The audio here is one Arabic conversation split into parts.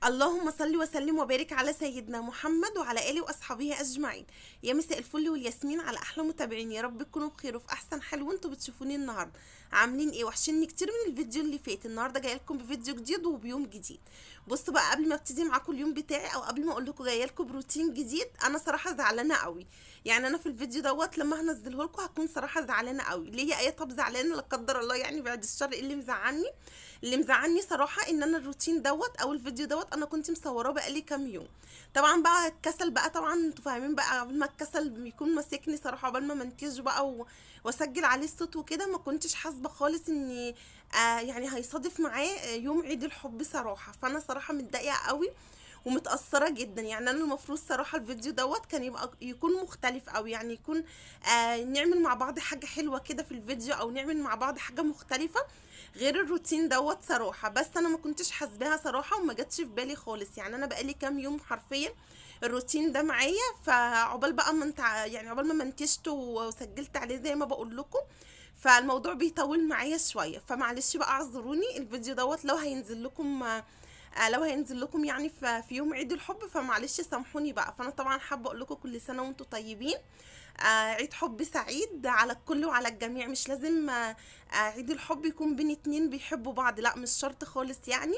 اللهم صل وسلم وبارك على سيدنا محمد وعلى آله وأصحابه أجمعين. يا مساء الفل والياسمين على أحلى متابعين، يا رب تكونوا بخير وفي أحسن حال وانتوا بتشوفوني النهاردة. عاملين ايه؟ وحشني كتير من الفيديو اللي فات. النهارده جايه لكم بفيديو جديد وبيوم جديد. بصوا بقى، قبل ما ابتدي معاكم اليوم بتاعي او قبل ما اقول لكم جايه لكم بروتين جديد، انا صراحه زعلانه قوي. يعني انا في الفيديو دوت لما هنزله لكم هكون صراحه زعلانه قوي. ليه ايه؟ طب زعلانه لا قدر الله، يعني بعد الشر. إيه اللي مزعلني؟ اللي مزعلني صراحه ان انا الروتين دوت او الفيديو دوت انا كنت مصوراه بقالي كام يوم. طبعا بقى الكسل بقى، طبعا انتوا فاهمين بقى، قبل ما الكسل بيكون ماسكني صراحه، قبل ما منتج بقى واسجل عليه الصوت وكده، ما كنتش حاسبه خالص ان يعني هيصادف معاه يوم عيد الحب صراحه. فانا صراحه متضايقه قوي ومتأثرة جدا. يعني انا المفروض صراحة الفيديو دوت كان يكون مختلف، او يعني يكون نعمل مع بعض حاجة حلوة كده في الفيديو، او نعمل مع بعض حاجة مختلفة غير الروتين دوت صراحة. بس انا ما كنتش حاسباها صراحة وما جاتش في بالي خالص. يعني انا بقالي كام يوم حرفيا الروتين ده معايا، فعقبال بقى ما انت يعني عقبال ما منتجته وسجلت عليه زي ما بقول لكم، فالموضوع بيطول معايا شويه. فمعلش بقى اعذروني. الفيديو دوت لو هينزل لكم يعني في يوم عيد الحب، فمعلش سامحوني بقى. فانا طبعا حابه اقول لكم كل سنه وانتم طيبين. عيد حب سعيد على الكل وعلى الجميع. مش لازم عيد الحب يكون بين اتنين بيحبوا بعض، لا مش شرط خالص يعني.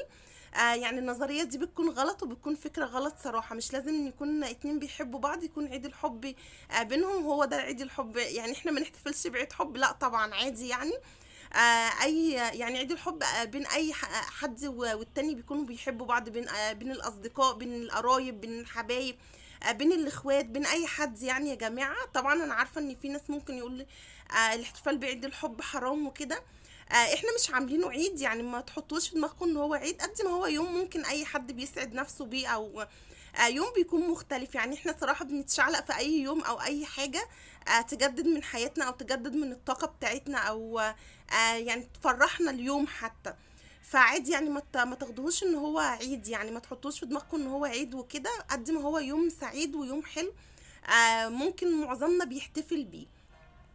يعني النظرية دي بتكون غلط وبتكون فكرة غلط صراحة. مش لازم ان يكون اتنين بيحبوا بعض يكون عيد الحب بينهم هو ده عيد الحب. يعني احنا ما نحتفلش بعيد حب، لا طبعا عادي يعني. اي يعني عيد الحب بين اي حد والتاني بيكونوا بيحبوا بعض، بين الاصدقاء، بين القرايب، بين الحبايب، بين الاخوات، بين اي حد يعني. يا جماعة طبعا انا عارفة ان في ناس ممكن يقول الاحتفال بعيد الحب حرام وكده. احنا مش عاملينه عيد، يعني ما تحطوش في دماغكم ان هو عيد، قد ما هو يوم ممكن اي حد بيسعد نفسه بيه، او يوم بيكون مختلف. يعني احنا صراحة بنتشعلق في اي يوم او اي حاجة تجدد من حياتنا او تجدد من الطاقة بتاعتنا، او يعني تفرحنا اليوم حتى. فعادي يعني ما تاخدوهوش ان هو عيد، يعني ما تحطوش في دماغكم ان هو عيد وكده، قد ما هو يوم سعيد ويوم حلو ممكن معظمنا بيحتفل بيه.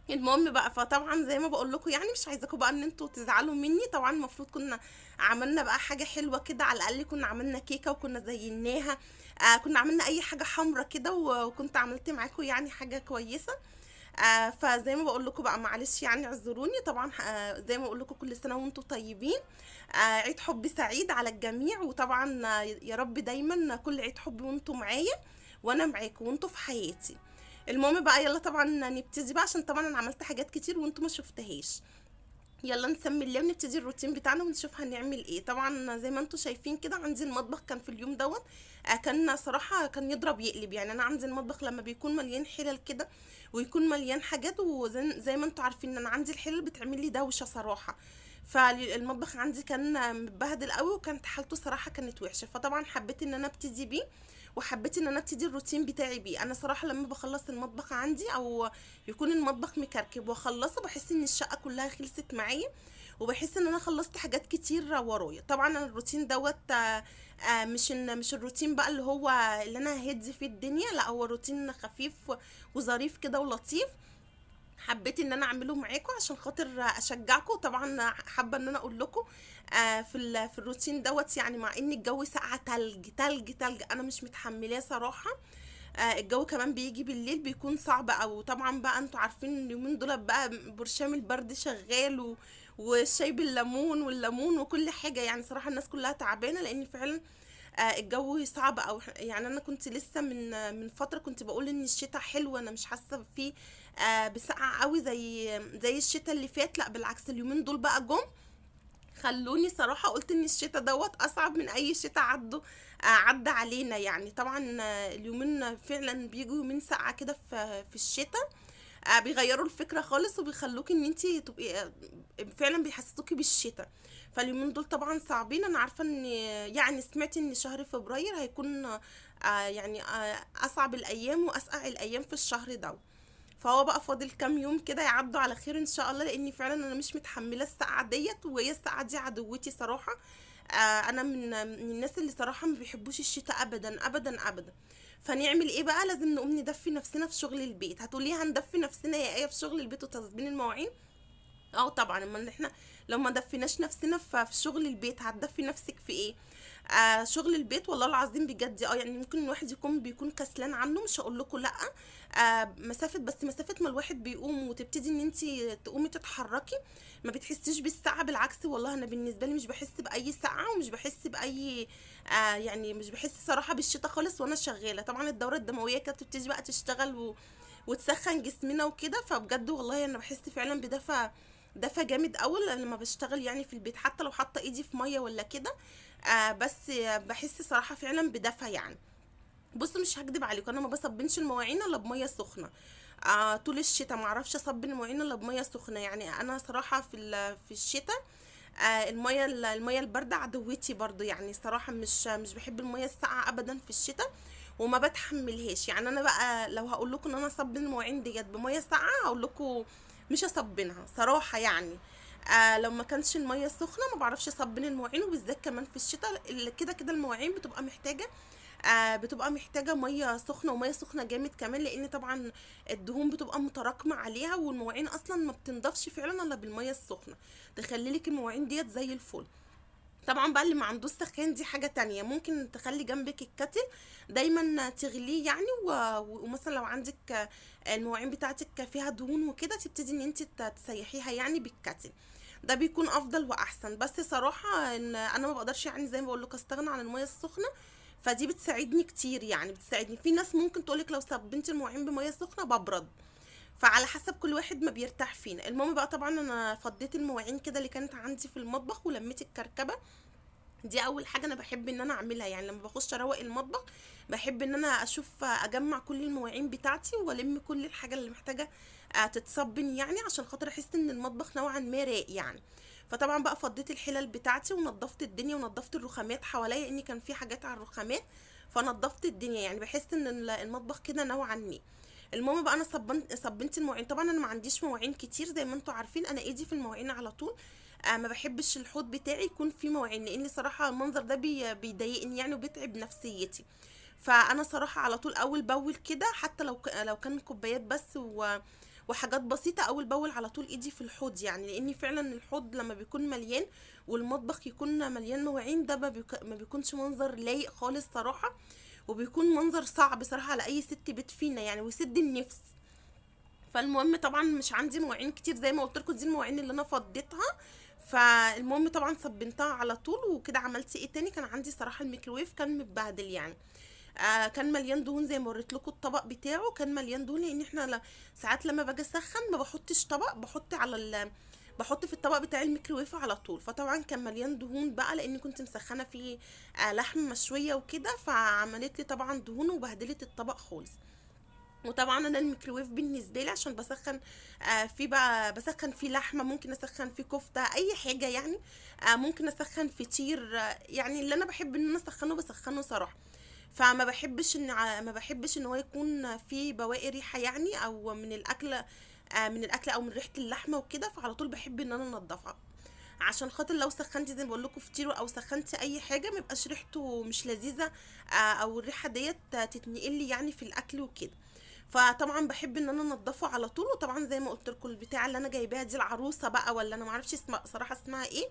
المهم بقى، فطبعا زي ما بقول لكم يعني مش عايزاكم بقى ان انتوا تزعلوا مني. طبعا المفروض كنا عملنا بقى حاجه حلوه كده، على الاقل كنا عملنا كيكه وكنا زيناها. كنا عملنا اي حاجه حمرا كده، وكنت عملت معاكم يعني حاجه كويسه. فزي ما بقول لكم بقى، معلش يعني اعذروني. طبعا زي ما بقول لكم كل سنه وانتم طيبين. عيد حب سعيد على الجميع. وطبعا يا رب دايما كل عيد حب وانتم معايا وانا معاكم وانتم في حياتي. المهم بقى، يلا طبعا نبتدي بقى، عشان طبعا انا عملت حاجات كتير وانتم ما شفتهاش. يلا نسمي الله ونبتدي الروتين بتاعنا ونشوف هنعمل ايه. طبعا زي ما انتم شايفين كده، عندي المطبخ كان في اليوم دوت كان صراحة كان يضرب يقلب. يعني انا عندي المطبخ لما بيكون مليان حلل كده ويكون مليان حاجات، وزي ما انتم عارفين ان انا عندي الحلل بتعمل لي دوشة صراحة. فالمطبخ عندي كان متبهدل قوي وكانت حالته صراحة كانت وحشة. فطبعا حبيت ان انا ابتدي بيه، وحبيت ان انا ابتدي الروتين بتاعي بيه. انا صراحة لما بخلص المطبخ عندي او يكون المطبخ مكركب واخلصه، بحس ان الشقة كلها خلصت معايا، وبحس ان انا خلصت حاجات كتير ورايا. طبعا انا الروتين دوت مش الروتين بقى اللي هو اللي انا هدي فيه الدنيا، لا هو روتين خفيف وظريف كده ولطيف. حبيت ان انا اعمله معاكم عشان خاطر اشجعكم. طبعا حابه ان انا اقول لكم في الروتين دوت، يعني مع ان الجو ساقعه تلج تلج تلج انا مش متحملاه صراحه. الجو كمان بيجي بالليل بيكون صعب. او طبعا بقى انتوا عارفين اليومين دول بقى برشام البرد شغال والشاي بالليمون والليمون وكل حاجه. يعني صراحه الناس كلها تعبانه لان فعلا الجو صعب. او يعني انا كنت لسه من فتره كنت بقول ان الشتاء حلو، انا مش حاسه فيه بسقعه قوي زي الشتاء اللي فات. لا بالعكس، اليومين دول بقى جم خلوني صراحة قلت ان الشتاء دوت اصعب من اي شتاء عدى علينا. يعني طبعا اليومين فعلا بيجوا يومين ساقعة كده في الشتاء. بيغيروا الفكرة خالص وبيخلوكي ان انتي تبقي فعلا بيحسسوكي بالشتاء. فاليومين دول طبعا صعبين. انا عارفة ان يعني سمعت ان شهر فبراير هيكون يعني اصعب الايام واسقع الايام في الشهر ده. فهو بقى فاضل كام يوم كده يعدوا على خير ان شاء الله، لاني فعلا انا مش متحمله السقعه ديت، وهي السقعه دي عدوتي صراحه. انا من الناس اللي صراحه ما بيحبوش الشتاء ابدا ابدا ابدا. فنعمل ايه بقى؟ لازم نقوم ندفي نفسنا في شغل البيت. هتقولي هندفي نفسنا يا ايه في شغل البيت وتظبيط المواعين؟ اه طبعا. اما احنا لو ما دفيناش نفسنا في شغل البيت هتدفي نفسك في ايه؟ شغل البيت والله العظيم بجد يعني ممكن الواحد بيكون كسلان عنه، مش هقول لكم لا. مسافه ما الواحد بيقوم وتبتدي ان انت تقومي تتحركي، ما بتحسيش بالساعه. بالعكس والله انا بالنسبه لي مش بحس باي ساعه، ومش بحس باي يعني مش بحس صراحه بالشتاء خالص وانا شغاله. طبعا الدوره الدمويه كانت بتبتدي بقى تشتغل وتسخن جسمنا وكده، فبجد والله انا بحس فعلا دفى جامد قوي لما بشتغل يعني في البيت، حتى لو حاطه ايدي في ميه ولا كده. بس بحس صراحه فعلا بدفى يعني. بص مش هكدب عليكم، انا ما بصبنش المواعين الا بميه سخنه. طول الشتاء ما اعرفش اصب المواعين الا بميه سخنه. يعني انا صراحه في الشتاء الميه البارده عدوتي برضو. يعني صراحه مش بحب الميه الساقعه ابدا في الشتاء، وما بتحملهاش. يعني انا بقى لو هقول لكم ان انا اصب المواعين ديت بميه ساقعه هقول لكم مش هصبنها صراحه يعني. لو ما كانش الميه سخنه ما بعرفش اصبن المواعين، وبالذات كمان في الشتاء اللي كده كده المواعين بتبقى محتاجه ميه سخنه، وميه سخنه جامد كمان، لان طبعا الدهون بتبقى متراكمه عليها، والمواعين اصلا ما بتنضفش فعلا الا بالميه السخنه، تخلي لك المواعين ديت زي الفل. طبعا بقى اللي ما عندوش سخان دي حاجة تانية، ممكن تخلي جنبك الكتل دايما تغليه يعني، ومثلا لو عندك المواعين بتاعتك فيها دهون وكده تبتدي ان انت تسيحيها يعني بالكتل، ده بيكون افضل واحسن. بس صراحة ان انا ما بقدرش يعني زي ما بقول لك استغنى عن المية السخنة، فدي بتساعدني كتير يعني بتساعدني. في ناس ممكن تقولك لو صبنتي المواعين بمية سخنة ببرد، فعلى حسب كل واحد ما بيرتاح فينا. المهم بقى طبعا انا فضيت المواعين كده اللي كانت عندي في المطبخ ولميت الكركبه. دي اول حاجه انا بحب ان انا اعملها، يعني لما بخش اروق المطبخ بحب ان انا اشوف اجمع كل المواعين بتاعتي والم كل الحاجه اللي محتاجه تتصبن، يعني عشان خاطر احس ان المطبخ نوعا ما رايق يعني. فطبعا بقى فضيت الحلل بتاعتي ونضفت الدنيا ونضفت الرخامات حواليا، ان كان في حاجات على الرخامات، فنضفت الدنيا. يعني بحس ان المطبخ كده نوعا ما. المهم بقى انا صبنت المواعين. طبعا انا ما عنديش مواعين كتير زي ما انتوا عارفين، انا ايدي في المواعين على طول. ما بحبش الحوض بتاعي يكون فيه مواعين، لان صراحه المنظر ده بيضايقني يعني وبيتعب نفسيتي. فانا صراحه على طول اول باول كده، حتى لو كان كوبايات بس وحاجات بسيطه، اول باول على طول ايدي في الحوض. يعني لان فعلا الحوض لما بيكون مليان والمطبخ يكون مليان مواعين، ده ما بيكونش منظر لايق خالص صراحه، وبيكون منظر صعب صراحه على اي ست بيت فينا يعني، ويسد النفس. فالمهم طبعا مش عندي مواعين كتير زي ما قلت لكم، دي المواعين اللي انا فضيتها. فالمهم طبعا صبنتها على طول وكده. عملت ايه تاني؟ كان عندي صراحه الميكروويف كان متبهدل يعني. كان مليان دهون زي ما وريت لكم، الطبق بتاعه كان مليان دهون، لان احنا ساعات لما باجي اسخن ما بحطش طبق، بحط في الطبق بتاع الميكروويف على طول. فطبعا كان مليان دهون بقى، لاني كنت مسخنه فيه لحم مشويه وكده، فعملت لي طبعا دهون وبهدلت الطبق خالص. وطبعا انا الميكروويف بالنسبه لي عشان بسخن فيه بقى، بسخن فيه لحمه، ممكن اسخن فيه كفته، اي حاجه يعني. ممكن اسخن فطير، يعني اللي انا بحب ان انا بسخنه صراحه. فما بحبش ان ما بحبش ان هو يكون فيه بواقي ريحه يعني، او من الاكل او من ريحه اللحمه وكده، فعلى طول بحب ان انا انضفها، عشان خاطر لو سخنتي زي ما بقول لكم فطير او سخنتي اي حاجه ما يبقاش ريحته مش لذيذه، او الريحه ديت تتنقل لي يعني في الاكل وكده. فطبعا بحب ان انا انضفه على طول. وطبعا زي ما قلت لكم البتاعه اللي انا جايباها دي العروسه بقى، ولا انا ما اعرفش صراحه اسمها ايه.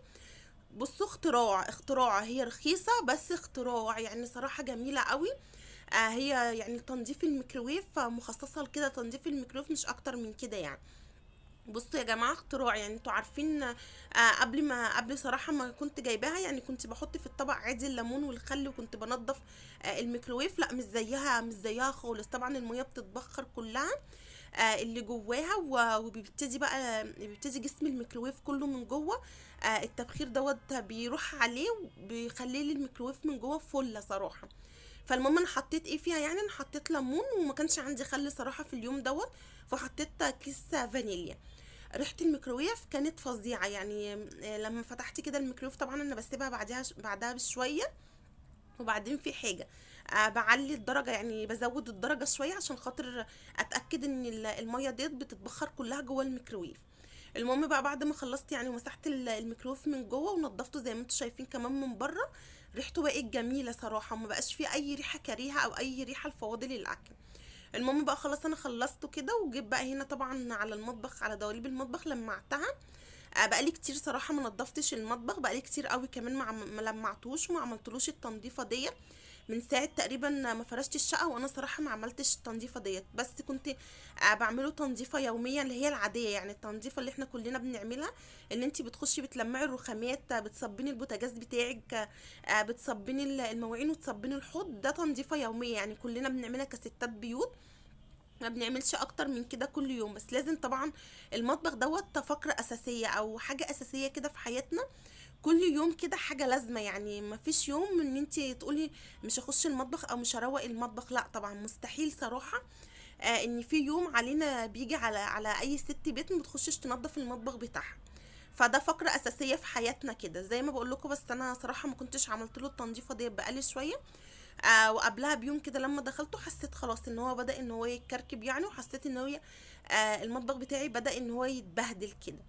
بصوا اختراع، هي رخيصه بس اختراع يعني صراحه جميله قوي. هي يعني تنظيف الميكروويف، مخصصه لكده تنظيف الميكروويف مش اكتر من كده يعني. بصوا يا جماعه اختراع، يعني انتوا عارفين قبل صراحه ما كنت جايباها، يعني كنت بحط في الطبق عادي الليمون والخل وكنت بنضف الميكروويف. لا مش زيها خالص. طبعا الميه بتتبخر كلها اللي جواها، وبيبتدي جسم الميكروويف كله من جوه التبخير دوت بيروح عليه، وبيخلي لي الميكروويف من جوه فله صراحه. فالمهم انا حطيت ايه فيها يعني، انا حطيت ليمون، وما كانش عندي خل صراحه في اليوم دوت، فحطيت كيس فانيليا. ريحه الميكروويف كانت فظيعه يعني. لما فتحت كده الميكروويف، طبعا انا بسيبها بعدها بشويه. وبعدين في حاجه بعلي الدرجه، يعني بزود الدرجه شويه عشان خاطر اتاكد ان الميه ديت بتتبخر كلها جوه الميكروويف. المهم بقى بعد ما خلصت يعني ومسحت الميكروويف من جوه ونضفته زي ما انتم شايفين كمان من بره، ريحته بقت جميله صراحه، وما بقاش فيه اي ريحه كريهه او اي ريحه لفواضل الاكل. المهم بقى خلاص انا خلصته كده، وجيت بقى هنا طبعا على المطبخ، على دواليب المطبخ لمعتها. بقالي كتير صراحه ما نضفتش المطبخ، بقالي كتير قوي كمان ما لمعتوش وما عملتلوش التنظيفه ديت. من ساعه تقريبا ما فرشت الشقه وانا صراحه ما عملتش التنظيفه ديت، بس كنت بعمله تنظيفه يوميه اللي هي العاديه، يعني التنظيفه اللي احنا كلنا بنعملها، اللي انت بتخشي بتلمعي الرخامات، بتصبني البوتاجاز بتاعك، بتصبني المواعين وتصبني الحوض، ده تنظيفه يوميه يعني كلنا بنعملها كستات بيوت. ما بنعملش اكتر من كده كل يوم، بس لازم طبعا المطبخ دوت فقرة اساسية او حاجة اساسية كده في حياتنا. كل يوم كده حاجة لازمة، يعني ما فيش يوم ان انتي تقولي مش هخش المطبخ او مش هروق المطبخ، لا طبعا مستحيل صراحة. ان في يوم علينا بيجي على اي ست بيت ما بتخشش تنظف المطبخ بتاعها. فده فقرة اساسية في حياتنا كده زي ما بقول لكم، بس انا صراحة ما كنتش عملت له التنظيفة دي بقالي شوية. وقبلها بيوم كده لما دخلته حسيت خلاص ان هو بدأ ان هو يتكركب يعني، وحسيت ان هو المطبخ بتاعي بدأ ان هو يتبهدل كده.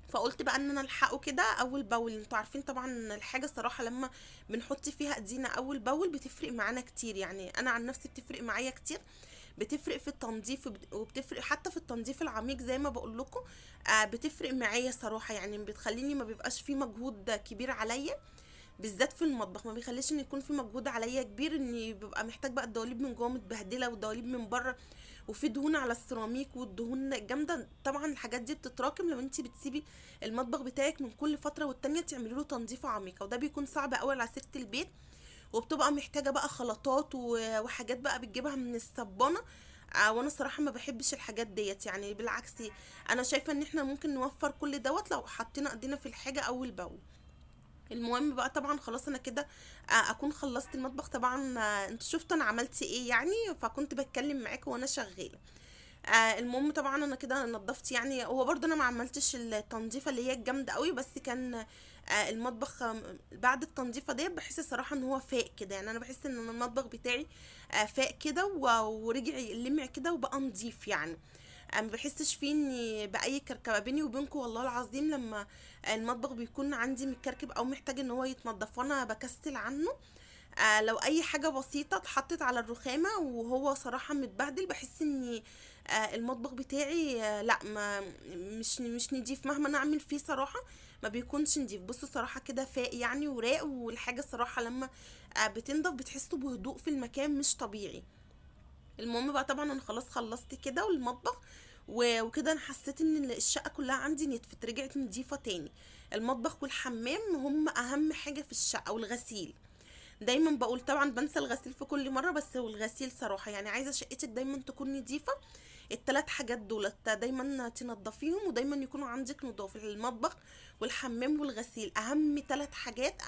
فقلت بقى ان انا الحقه كده اول باول. انتوا عارفين طبعا ان الحاجه الصراحه لما بنحط فيها ايدينا اول باول بتفرق معانا كتير، يعني انا عن نفسي بتفرق معايا كتير. بتفرق في التنظيف وبتفرق حتى في التنظيف العميق زي ما بقول لكم. بتفرق معايا صراحه، يعني بتخليني ما بيبقاش في مجهود كبير عليا، بالذات في المطبخ ما بيخليش ان يكون في مجهود عليا كبير، اني ببقى محتاج بقى الدواليب من جوه متبهدله والدواليب من بره وفي دهون على السيراميك والدهون الجامده. طبعا الحاجات دي بتتراكم لو انت بتسيبي المطبخ بتاعك من كل فتره والتانيه تعملي له تنظيفه عميقه، وده بيكون صعب قوي على ست البيت، وبتبقى محتاجه بقى خلطات وحاجات بقى بتجيبها من الصبانه. وانا صراحه ما بحبش الحاجات ديت، يعني بالعكس انا شايفه ان احنا ممكن نوفر كل دوت لو حطينا ايدينا في الحاجه اول باول. المهم بقى طبعا خلاص انا كده اكون خلصت المطبخ طبعا. انتوا شفتوا انا عملت ايه يعني، فكنت بتكلم معاكم وانا شغاله. المهم طبعا انا كده نضفت، يعني هو برضه انا ما عملتش التنظيفه اللي هي الجامده قوي، بس كان المطبخ بعد التنظيفه دي بحس الصراحه ان هو فاق كده، يعني انا بحس ان المطبخ بتاعي فاق كده ورجع يلمع كده وبقى نضيف يعني. ما بحسش فيه اني باي كركبه بيني وبينكم، والله العظيم لما المطبخ بيكون عندي متكركب او محتاج ان هو يتنضف وانا بكسل عنه. لو اي حاجه بسيطه اتحطت على الرخامه وهو صراحه متبهدل بحس اني المطبخ بتاعي لا ما مش نضيف مهما نعمل فيه صراحه، ما بيكونش نضيف. بصوا صراحه كده فاق يعني وراق، والحاجه صراحه لما بتنضف بتحسوا بهدوء في المكان مش طبيعي. المهم بقى طبعا انا خلاص خلصت كده والمطبخ وكده انا حسيت ان الشقه كلها عندي نتفت رجعت نضيفه تاني. المطبخ والحمام هم اهم حاجه في الشقه، والغسيل دايما بقول طبعا بنسى الغسيل في كل مره، بس هو الغسيل صراحه يعني عايزه شقتك دايما تكون نظيفه. التلات حاجات دولت دايما تنضفيهم ودايما يكونوا عندك نضافه. المطبخ والحمام والغسيل اهم تلات حاجات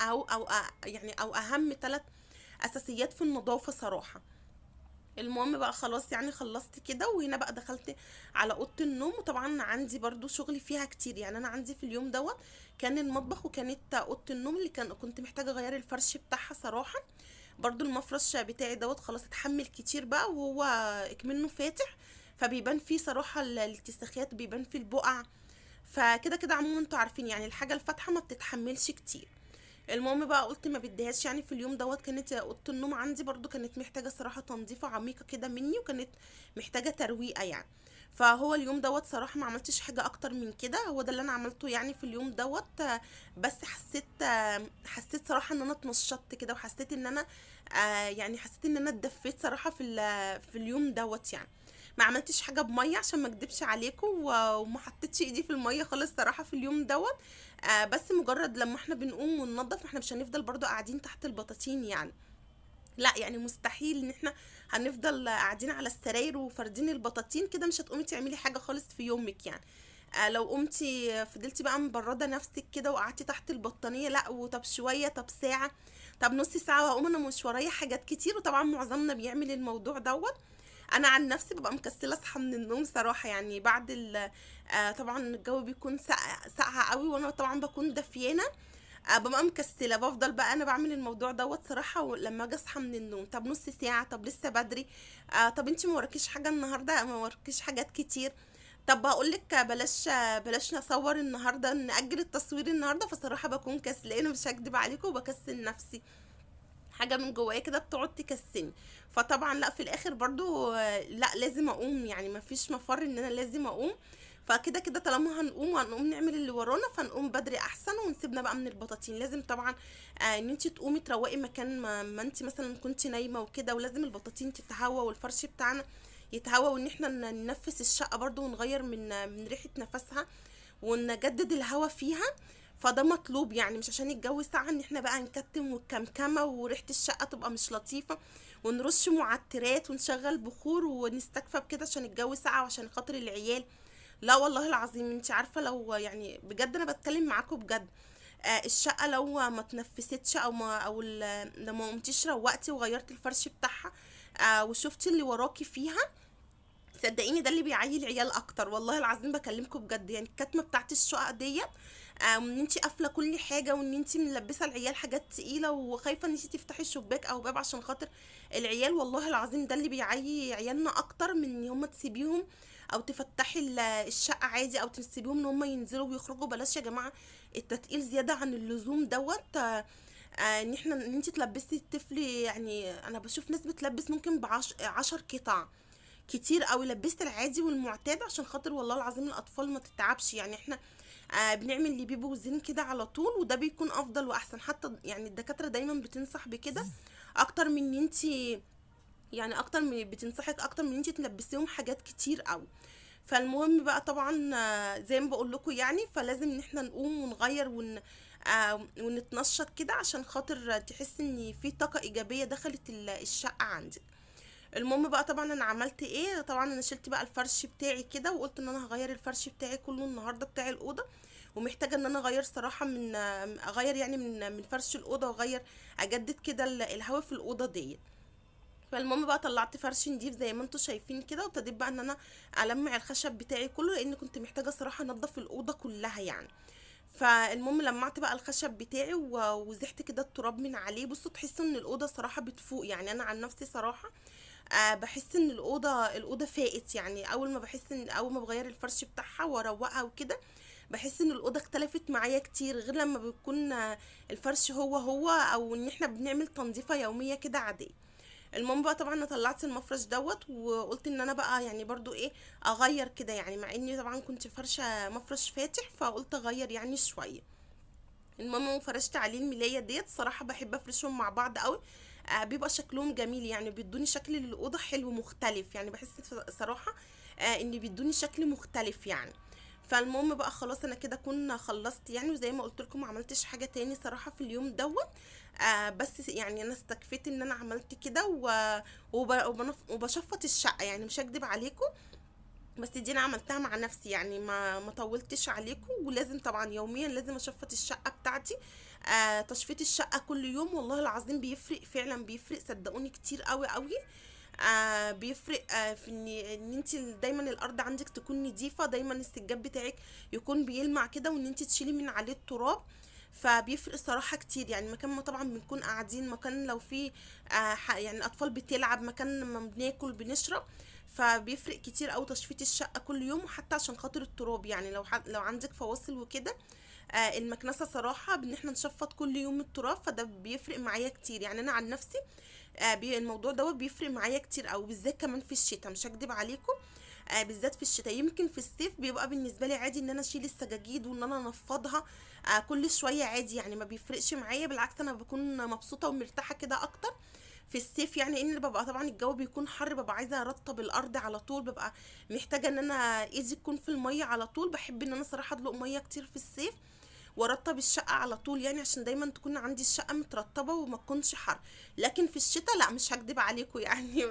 يعني او اهم تلات اساسيات في النظافه صراحه. المهم بقى خلاص يعني خلصت كده، وهنا بقى دخلت على اوضه النوم، وطبعا عندي برضو شغل فيها كتير، يعني انا عندي في اليوم دوت كان المطبخ وكانت اوضه النوم اللي كنت محتاجه اغير الفرش بتاعها صراحه. برضو المفرش بتاعي دوت خلاص اتحمل كتير بقى، وهو اكمنه فاتح فبيبان فيه صراحه الالتساخات، بيبان فيه البقع. فكده كده عموما انتوا عارفين يعني الحاجه الفاتحه ما بتتحملش كتير. المهم بقى قلت ما بديهاش يعني في اليوم دوت. كانت اوضه النوم عندي برضو كانت محتاجه صراحه تنظيفه عميقه كده مني، وكانت محتاجه ترويقه يعني. فهو اليوم دوت صراحه ما عملتش حاجه اكتر من كده، هو ده اللي انا عملته يعني في اليوم دوت. بس حسيت صراحه ان انا اتنشطت كده، وحسيت ان انا يعني حسيت ان انا اتدفيت صراحه في اليوم دوت يعني. ما عملتش حاجه بميه عشان ما اكدبش عليكم، وما حطيتش ايدي في الميه خالص صراحه في اليوم دوت. بس مجرد لما احنا بنقوم وننظف احنا مش هنفضل برضو قاعدين تحت البطاطين يعني، لا يعني مستحيل ان احنا هنفضل قاعدين على السراير وفاردين البطاطين كده، مش هتقومي تعملي حاجه خالص في يومك يعني. لو قمتي فضلتي بقى مبرده نفسك كده وقعدتي تحت البطانيه، لا وطب شويه طب ساعه طب نص ساعه وهقوم انا مش ورايا حاجات كتير، وطبعا معظمنا بيعمل الموضوع دوت. انا عن نفسي ببقى مكسله اصحى من النوم صراحه، يعني بعد طبعا الجو بيكون ساقعه قوي وانا طبعا بكون دفيانه. ببقى مكسله بفضل بقى انا بعمل الموضوع دوت صراحه لما اجي اصحى من النوم. طب نص ساعه طب لسه بدري. طب انتي ما وراكيش حاجه النهارده، ما وراكيش حاجات كتير. طب هقول لك بلاش نصور النهارده، نأجل التصوير النهارده. فصراحه بكون كسلانه مش هكدب عليكم وبكسل نفسي، حاجه من جوايا كده بتقعد تكسني. فطبعا لا في الاخر برضو لا لازم اقوم، يعني مفيش مفر ان انا لازم اقوم. فكده كده طالما هنقوم نعمل اللي ورانا، فنقوم بدري احسن، ونسيبنا بقى من البطاطين. لازم طبعا ان انت تقومي تروقي مكان ما انت مثلا كنت نايمه وكده، ولازم البطاطين تتهوى والفرش بتاعنا يتهوى، وان احنا ننفس الشقه برضو، ونغير من ريحه نفسها، ونجدد الهوا فيها. فده مطلوب يعني، مش عشان الجو ساقع ان احنا بقى نكتم والكمكمه وريحه الشقه تبقى مش لطيفه، ونرش معطرات ونشغل بخور ونستكفى بكده عشان الجو ساقع وعشان خاطر العيال. لا والله العظيم، انت عارفه لو يعني بجد انا بتكلم معاكم بجد، الشقه لو ما تنفستش او ما او لما قمتيش روقتي وغيرتي الفرش بتاعها، وشفتي اللي وراكي فيها، صدقيني ده اللي بيعيي العيال اكتر. والله العظيم بكلمكم بجد، يعني الكتمه بتاعت الشقق ديت، وان انتي قافله كل حاجه، وان انتي ملبسه العيال حاجات تقيله، وخايفه ان انتي تفتحي الشباك او باب عشان خاطر العيال. والله العظيم ده اللي بيعيي عيالنا اكتر من ان هما تسيبيهم، او تفتحي الشقه عادي، او تسيبيهم ان هما ينزلوا ويخرجوا. بلاش يا جماعه التتقيل زياده عن اللزوم دوت. ان انتي تلبسي الطفل، يعني انا بشوف ناس بتلبس ممكن 10 قطع، كتير قوي. لبست العادي والمعتاد عشان خاطر والله العظيم الاطفال ما تتعبش. يعني احنا بنعمل لبيبو وزين كده على طول، وده بيكون افضل واحسن. حتى يعني الدكاتره دايما بتنصح بكده، اكتر من ان انتي يعني اكتر من بتنصحك اكتر من ان انتي تلبسيهم حاجات كتير قوي. فالمهم بقى طبعا، زي ما بقول لكم يعني، فلازم ان احنا نقوم ونغير ونتنشط كده عشان خاطر تحس ان في طاقه ايجابيه دخلت الشقه عندك. المهم بقى طبعا انا عملت ايه، طبعا انا شلت بقى الفرش بتاعي كده، وقلت ان انا هغير الفرش بتاعي كله النهارده بتاع الاوضه، ومحتاجه ان انا اغير صراحه اغير يعني من فرش الاوضه، واغير اجدد كده الهواء في الاوضه ديت. فالمهم بقى طلعت فرش نضيف زي ما انتم شايفين كده، وابتديت بقى ان انا المع الخشب بتاعي كله، لان كنت محتاجه صراحه انضف الاوضه كلها يعني. فالمهم لمعت بقى الخشب بتاعي وزحت كده التراب من عليه. بصوا تحسوا ان الاوضه صراحه بتفوق، يعني انا عن نفسي صراحه بحس ان الاوضه فاقت. يعني اول ما بغير الفرش بتاعها واروقها وكده، بحس ان الاوضه اختلفت معايا كتير، غير لما بيكون الفرش هو او ان احنا بنعمل تنظيفه يوميه كده عاديه. المهم بقى طبعا انا طلعت المفرش دوت، وقلت ان انا بقى يعني برضو ايه اغير كده، يعني مع اني طبعا كنت فرشه مفرش فاتح، فقلت اغير يعني شويه. المهم فرشت عليه الملايه ديت، صراحه بحب افرشهم مع بعض قوي، بيبقى شكلهم جميل، يعني بيدوني شكل للاوضه حلو مختلف، يعني بحس صراحه ان بيدوني شكل مختلف يعني. فالمهم بقى خلاص انا كده كنا خلصت يعني، وزي ما قلت لكم ما عملتش حاجه تاني صراحه في اليوم دوت. بس يعني انا استكفيت ان انا عملت كده وبشفط الشقه، يعني مش هكدب عليكم، بس دي انا عملتها مع نفسي يعني، ما طولتش عليكم. ولازم طبعا يوميا لازم اشفط الشقه بتاعتي. تشفيط الشقه كل يوم والله العظيم بيفرق، فعلا بيفرق، صدقوني كتير قوي قوي. بيفرق في ان انت دايما الارض عندك تكون نظيفه، دايما السجاد بتاعك يكون بيلمع كده، وان انت تشيلي من عليه التراب. فبيفرق صراحة كتير، يعني مكان ما طبعا بنكون قاعدين، مكان لو في يعني الأطفال بتلعب، مكان ما بناكل بنشرب، فبيفرق كتير أوي تشفيط الشقة كل يوم. وحتى عشان خاطر التراب، يعني لو عندك فواصل وكده، المكنسة صراحة بان احنا نشفط كل يوم التراب، فده بيفرق معايا كتير. يعني انا عن نفسي الموضوع دوت بيفرق معايا كتير، او بالذات كمان في الشتاء، مش هكدب عليكم. بالذات في الشتاء. يمكن في الصيف بيبقى بالنسبه لي عادي ان انا اشيل السجاجيد وان انا انفضها كل شويه عادي، يعني ما بيفرقش معايا، بالعكس انا بكون مبسوطه ومرتاحه كده اكتر في الصيف. يعني ان ببقى طبعا الجو بيكون حر، ببقى عايزه ارطب الارض على طول، ببقى محتاجه ان انا ايدي تكون في الميه على طول. بحب ان انا صراحه ادلق ميه كتير في الصيف، وارطب الشقه على طول، يعني عشان دايما تكون عندي الشقه مترطبه وما تكونش حر. لكن في الشتاء لا، مش هكدب عليكم يعني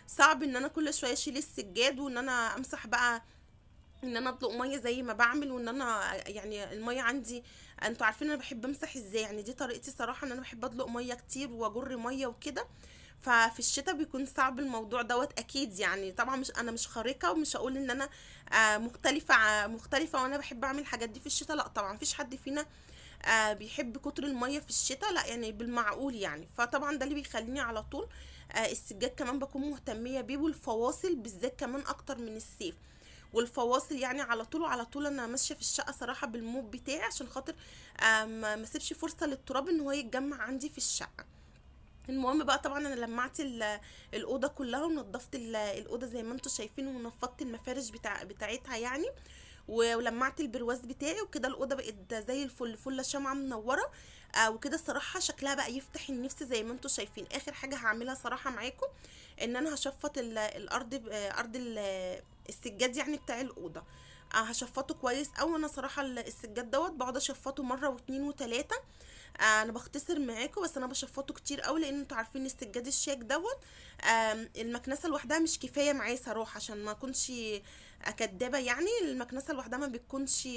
صعب ان انا كل شويه اشيل السجاد، وان انا امسح بقى، ان انا اطلق ميه زي ما بعمل، وان انا يعني الميه عندي، انتوا عارفين انا بحب امسح ازاي، يعني دي طريقتي صراحه، ان انا بحب اطلق ميه كتير واجر ميه وكده. ففي الشتاء بيكون صعب الموضوع دوت اكيد. يعني طبعا انا مش خارقه، ومش هقول ان انا مختلفه وانا بحب اعمل الحاجات دي في الشتاء، لا طبعا مفيش حد فينا بيحب كتر المية في الشتاء، لا يعني بالمعقول يعني. فطبعا ده اللي بيخليني على طول السجاد كمان بكون مهتمية بيه، والفواصل بالذات كمان اكتر من الصيف. والفواصل يعني على طول وعلى طول انا ماشيه في الشقه صراحه بالموب بتاعي، عشان خاطر ما اسيبش فرصه للتراب ان هو يتجمع عندي في الشقه. المهم بقى طبعا انا لمعت الاوضه كلها ونضفت الاوضه زي ما انتم شايفين، ونفضت المفارش بتاعتها يعني. ولمعت البرواز بتاعي وكده الاوضه بقت زي الفل، فله شمعه منوره. وكده الصراحه شكلها بقى يفتح النفس زي ما انتم شايفين. اخر حاجه هعملها صراحه معاكم ان انا هشفط الارض ارض السجاد يعني بتاع الاوضه. هشفطه كويس اوي. انا صراحه السجاد دوت بقعد اشفطه مره واتنين وتلاته. انا بختصر معاكم بس انا بشفطه كتير قوي، لان انتوا عارفين السجاد الشيك دوت المكنسه لوحدها مش كفايه معايا صراحه، عشان ما اكونش كدابه يعني. المكنسه لوحدها ما بتكونش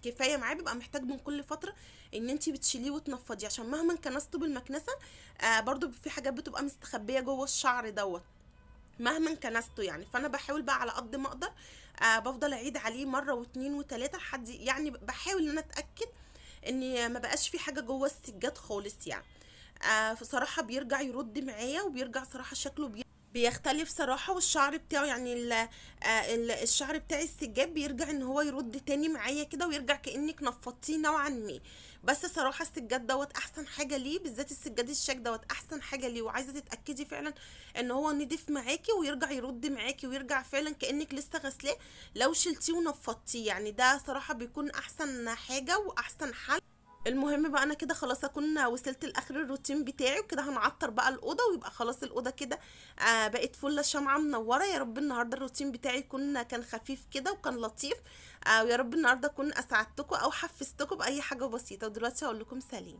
كفايه معاه، بيبقى محتاج من كل فتره ان انتي بتشيليه وتنفضيه، عشان مهما كنسته بالمكنسه برضو في حاجات بتبقى مستخبيه جوه الشعر دوت مهما كنسته يعني. فانا بحاول بقى على قد ما اقدر بفضل اعيد عليه مره واتنين وتلاته لحد يعني بحاول ان انا اتاكد ان ما بقاش في حاجه جوه السجاد خالص يعني. فصراحه بيرجع يرد معايا، وبيرجع صراحه شكله بيختلف صراحة. والشعر بتاعه يعني الشعر بتاع السجاد بيرجع ان هو يرد تاني معايا كده، ويرجع كأنك نفضتيه نوعا ما. بس صراحة السجاد دوت احسن حاجة ليه، بالذات السجاد الشاك دوت احسن حاجة ليه. وعايزة تتأكدي فعلا ان هو نضيف معاكي ويرجع يرد معاكي ويرجع فعلا كأنك لسه غسلاه لو شلتيه ونفضتيه يعني. ده صراحة بيكون احسن حاجة واحسن حل. المهم بقى انا كده خلاص اكون وصلت لاخر الروتين بتاعي، وكده هنعطر بقى الاوضه ويبقى خلاص الاوضه كده بقت فله شمعه منوره. يا رب النهارده الروتين بتاعي كان خفيف كده وكان لطيف. ويا رب النهارده اكون اسعدتكم او حفزتكم باي حاجه بسيطه. ودلوقتي هقول لكم سلام.